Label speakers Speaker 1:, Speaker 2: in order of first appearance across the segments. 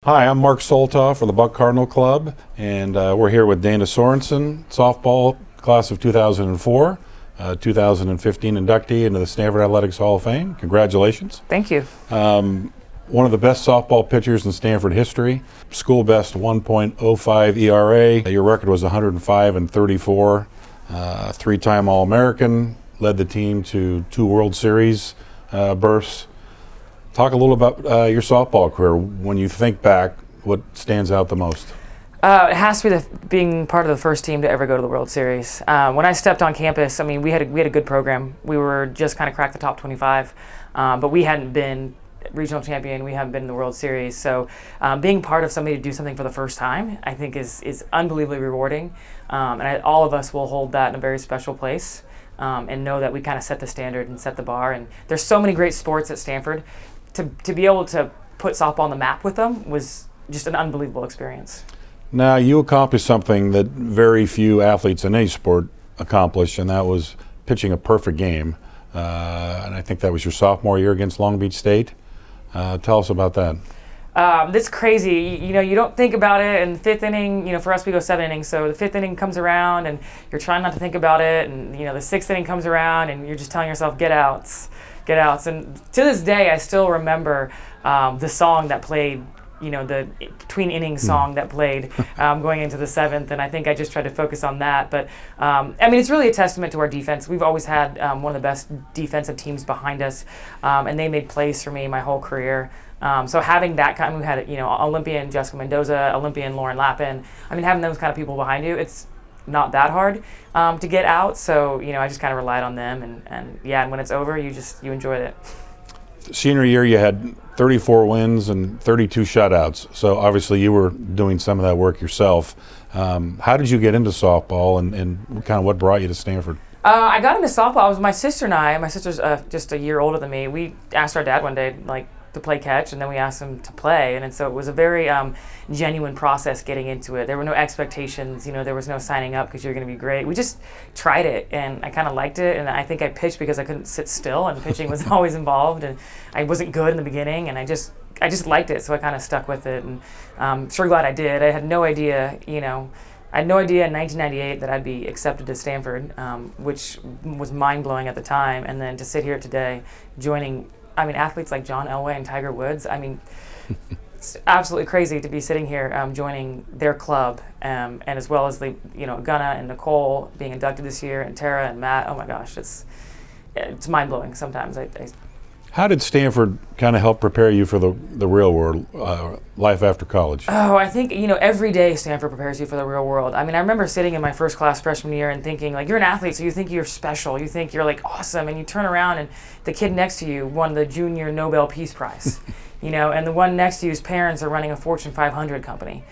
Speaker 1: Hi, I'm Mark Soltau for the Buck Cardinal Club, and we're here with Dana Sorensen, softball class of 2004, 2015 inductee into the Stanford Athletics Hall of Fame. Congratulations.
Speaker 2: Thank you.
Speaker 1: One of the best softball pitchers in Stanford history, school best 1.05 ERA. Your record was 105 and 34, three-time All-American, led the team to 2 World Series berths. Talk a little about your softball career. When you think back, what stands out the most?
Speaker 2: It has to be being part of the first team to ever go to the World Series. When I stepped on campus, I mean, we had a good program. We were just kind of cracked the top 25, but we hadn't been regional champion. We haven't been in the World Series. So being part of somebody to do something for the first time, I think is unbelievably rewarding. All of us will hold that in a very special place and know that we kind of set the standard and set the bar. And there's so many great sports at Stanford. To be able to put softball on the map with them was just an unbelievable experience.
Speaker 1: Now, you accomplished something that very few athletes in any sport accomplish, and that was pitching a perfect game. And I think that was your sophomore year against Long Beach State. Tell us about that.
Speaker 2: That's crazy. You don't think about it. In the 5th inning, for us we go 7 innings. So the 5th inning comes around, and you're trying not to think about it. And the 6th inning comes around, and you're just telling yourself, get outs. And to this day, I still remember the song that played. The between innings song that played going into the 7th, and I think I just tried to focus on that. But it's really a testament to our defense. We've always had one of the best defensive teams behind us, and they made plays for me my whole career. So having that kind, we had Olympian Jessica Mendoza, Olympian Lauren Lappin. Having those kind of people behind you, it's not that hard to get out. So I just kind of relied on them, and when it's over, you enjoyed it.
Speaker 1: Senior year, you had 34 wins and 32 shutouts. So obviously you were doing some of that work yourself. How did you get into softball, and kind of what brought you to Stanford?
Speaker 2: I got into softball. It was my sister and I. My sister's just a year older than me. We asked our dad one day, to play catch, and then we asked him to play, and so it was a very genuine process getting into it. There were no expectations, there was no signing up because you're going to be great. We just tried it, and I kind of liked it, and I think I pitched because I couldn't sit still, and pitching was always involved, and I wasn't good in the beginning, and I just liked it, so I kind of stuck with it, and I'm sure glad I did. I had no idea, I had no idea in 1998 that I'd be accepted to Stanford, which was mind-blowing at the time, and then to sit here today joining athletes like John Elway and Tiger Woods. It's absolutely crazy to be sitting here joining their club, and as well as Gunna and Nicole being inducted this year, and Tara and Matt. Oh my gosh, it's mind-blowing sometimes.
Speaker 1: How did Stanford kind of help prepare you for the real world, life after college?
Speaker 2: Oh, I think, every day Stanford prepares you for the real world. I remember sitting in my first class freshman year and thinking, you're an athlete, so you think you're special. You think you're, awesome. And you turn around and the kid next to you won the Junior Nobel Peace Prize, and the one next to you's parents are running a Fortune 500 company.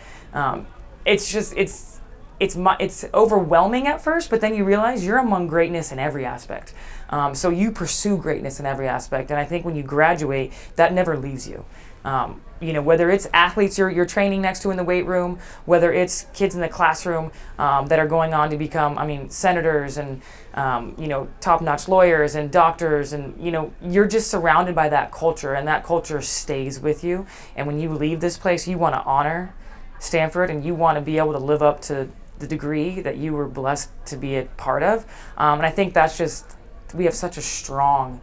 Speaker 2: It's overwhelming at first, but then you realize you're among greatness in every aspect. So you pursue greatness in every aspect, and I think when you graduate, that never leaves you. Whether it's athletes you're training next to in the weight room, whether it's kids in the classroom that are going on to become, senators and top-notch lawyers and doctors, and you're just surrounded by that culture, and that culture stays with you. And when you leave this place, you want to honor Stanford, and you want to be able to live up to the degree that you were blessed to be a part of. And I think that's just, we have such a strong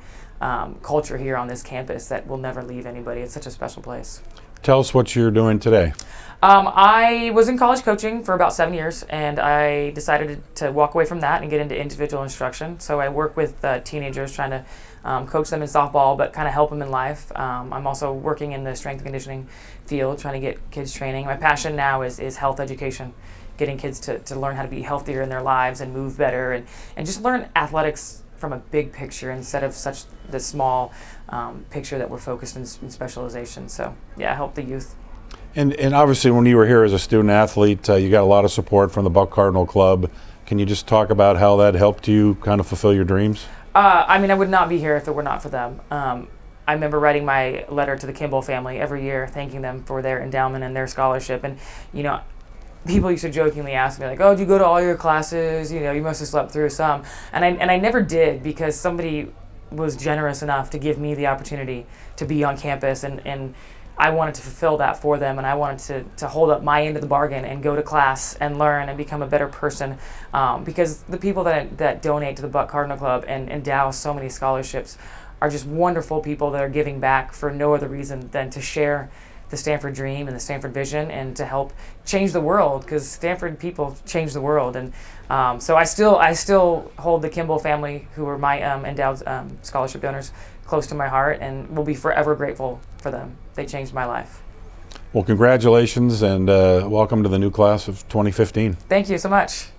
Speaker 2: culture here on this campus that will never leave anybody. It's such a special place.
Speaker 1: Tell us what you're doing today.
Speaker 2: I was in college coaching for about 7 years, and I decided to walk away from that and get into individual instruction. So I work with teenagers, trying to coach them in softball, but kind of help them in life. I'm also working in the strength and conditioning field, trying to get kids training. My passion now is health education, getting kids to learn how to be healthier in their lives and move better, and just learn athletics from a big picture instead of such the small picture that we're focused in specialization. So I help the youth.
Speaker 1: And obviously when you were here as a student athlete, you got a lot of support from the Buck Cardinal Club. Can you just talk about how that helped you kind of fulfill your dreams?
Speaker 2: I would not be here if it were not for them. I remember writing my letter to the Kimball family every year, thanking them for their endowment and their scholarship. And, people used to jokingly ask me, oh, did you go to all your classes? You must have slept through some. And I never did, because somebody was generous enough to give me the opportunity to be on campus. And I wanted to fulfill that for them, and I wanted to hold up my end of the bargain and go to class and learn and become a better person, because the people that donate to the Buck Cardinal Club and endow so many scholarships are just wonderful people that are giving back for no other reason than to share the Stanford dream and the Stanford vision and to help change the world, because Stanford people change the world. And so I still hold the Kimball family, who were my endowed scholarship donors, close to my heart, and will be forever grateful for them. They changed my life.
Speaker 1: Well, congratulations and welcome to the new class of 2015.
Speaker 2: Thank you so much.